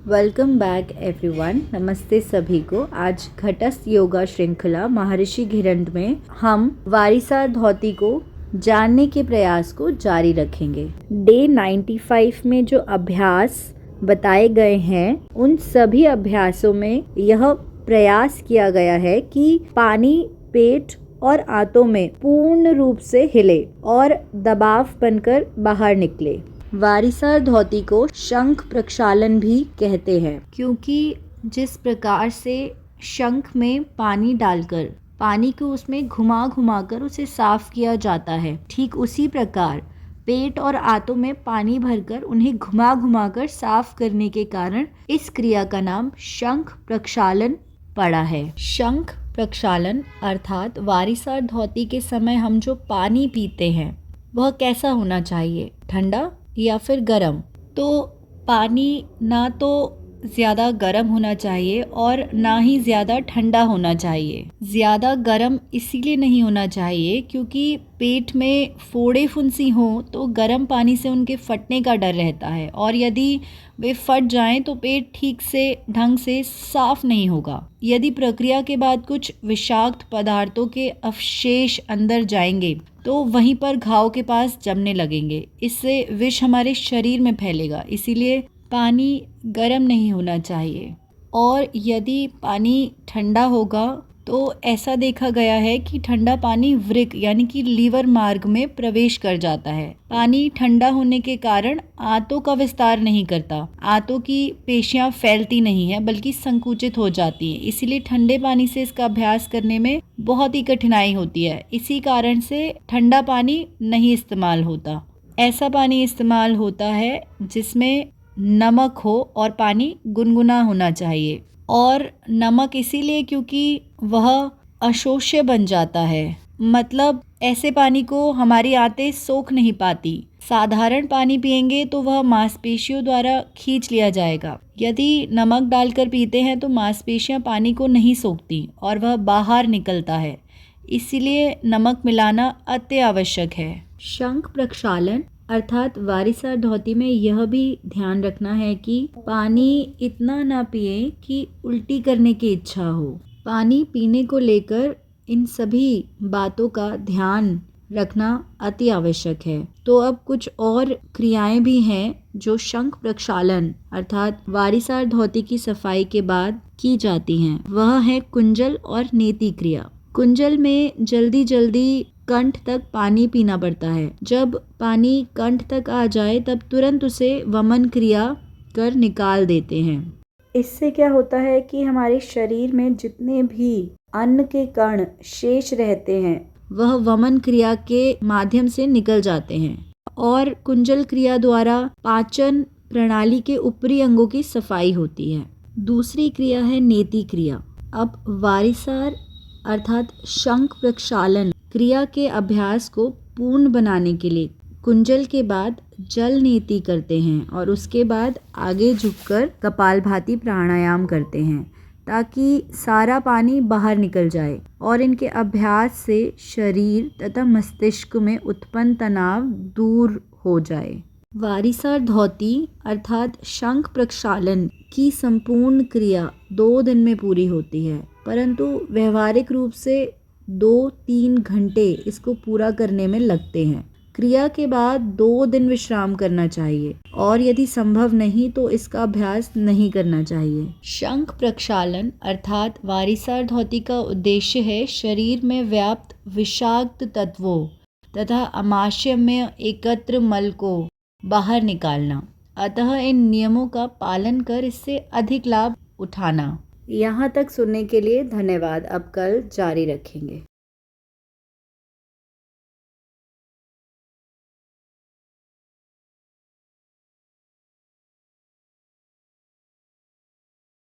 Welcome back everyone. नमस्ते सभी को। आज घटस्थ योगा श्रृंखला महर्षि घिरंड में हम वारिसार धौती को जानने के प्रयास को जारी रखेंगे। डे 95 में जो अभ्यास बताए गए हैं उन सभी अभ्यासों में यह प्रयास किया गया है कि पानी पेट और आंतों में पूर्ण रूप से हिले और दबाव बनकर बाहर निकले। वारिसार धौती को शंख प्रक्षालन भी कहते हैं, क्योंकि जिस प्रकार से शंख में पानी डालकर पानी को उसमें घुमा घुमा कर उसे साफ किया जाता है, ठीक उसी प्रकार पेट और आंतों में पानी भरकर उन्हें घुमा घुमा कर साफ करने के कारण इस क्रिया का नाम शंख प्रक्षालन पड़ा है। शंख प्रक्षालन अर्थात वारिसार धौती के समय हम जो पानी पीते हैं वह कैसा होना चाहिए, ठंडा या फिर गर्म। तो पानी ना तो ज़्यादा गर्म होना चाहिए और ना ही ज़्यादा ठंडा होना चाहिए। ज़्यादा गर्म इसीलिए नहीं होना चाहिए क्योंकि पेट में फोड़े फुंसी हों तो गर्म पानी से उनके फटने का डर रहता है, और यदि वे फट जाएं तो पेट ठीक से ढंग से साफ नहीं होगा। यदि प्रक्रिया के बाद कुछ विषाक्त पदार्थों के अवशेष अंदर जाएंगे तो वहीं पर घाव के पास जमने लगेंगे। इससे विष हमारे शरीर में फैलेगा। इसीलिए पानी गर्म नहीं होना चाहिए। और यदि पानी ठंडा होगा तो ऐसा देखा गया है कि ठंडा पानी वृक्क यानी कि लीवर मार्ग में प्रवेश कर जाता है। पानी ठंडा होने के कारण आंतों का विस्तार नहीं करता, आंतों की पेशियां फैलती नहीं है बल्कि संकुचित हो जाती हैं। इसीलिए ठंडे पानी से इसका अभ्यास करने में बहुत ही कठिनाई होती है। इसी कारण से ठंडा पानी नहीं इस्तेमाल होता। ऐसा पानी इस्तेमाल होता है जिसमें नमक हो और पानी गुनगुना होना चाहिए। और नमक इसीलिए क्योंकि वह अशोष्य बन जाता है, मतलब ऐसे पानी को हमारी आंतें सोख नहीं पाती। साधारण पानी पिएंगे तो वह मांसपेशियों द्वारा खींच लिया जाएगा। यदि नमक डालकर पीते हैं तो मांसपेशियां पानी को नहीं सोखती और वह बाहर निकलता है। इसीलिए नमक मिलाना अति आवश्यक है। शंख प्रक्षालन अर्थात वारिसार धौती में यह भी ध्यान रखना है कि पानी इतना ना पिए कि उल्टी करने की इच्छा हो। पानी पीने को लेकर इन सभी बातों का ध्यान रखना अति आवश्यक है। तो अब कुछ और क्रियाएं भी हैं जो शंख प्रक्षालन अर्थात वारिसार धौती की सफाई के बाद की जाती हैं। वह है कुंजल और नेति क्रिया। कुंजल में जल्दी जल्दी कंठ तक पानी पीना पड़ता है। जब पानी कंठ तक आ जाए तब तुरंत उसे वमन क्रिया कर निकाल देते हैं। इससे क्या होता है कि हमारे शरीर में जितने भी अन्न के कण शेष रहते हैं वह वमन क्रिया के माध्यम से निकल जाते हैं, और कुंजल क्रिया द्वारा पाचन प्रणाली के ऊपरी अंगों की सफाई होती है। दूसरी क्रिया है नेति क्रिया। अब वारिसार अर्थात शंख प्रक्षालन क्रिया के अभ्यास को पूर्ण बनाने के लिए कुंजल के बाद जल नेति करते हैं और उसके बाद आगे झुककर कपालभाति प्राणायाम करते हैं ताकि सारा पानी बाहर निकल जाए और इनके अभ्यास से शरीर तथा मस्तिष्क में उत्पन्न तनाव दूर हो जाए। वारिसार धौती अर्थात शंख प्रक्षालन की संपूर्ण क्रिया 2 दिन में पूरी होती है, परंतु व्यवहारिक रूप से 2-3 घंटे इसको पूरा करने में लगते हैं। क्रिया के बाद 2 दिन विश्राम करना चाहिए और यदि संभव नहीं तो इसका अभ्यास नहीं करना चाहिए। शंख प्रक्षालन अर्थात वारिसार धौती का उद्देश्य है शरीर में व्याप्त विषाक्त तत्वों तथा आमाशय में एकत्र मल को बाहर निकालना। अतः इन नियमों का पालन कर इससे अधिक लाभ उठाना। यहाँ तक सुनने के लिए धन्यवाद। अब कल जारी रखेंगे।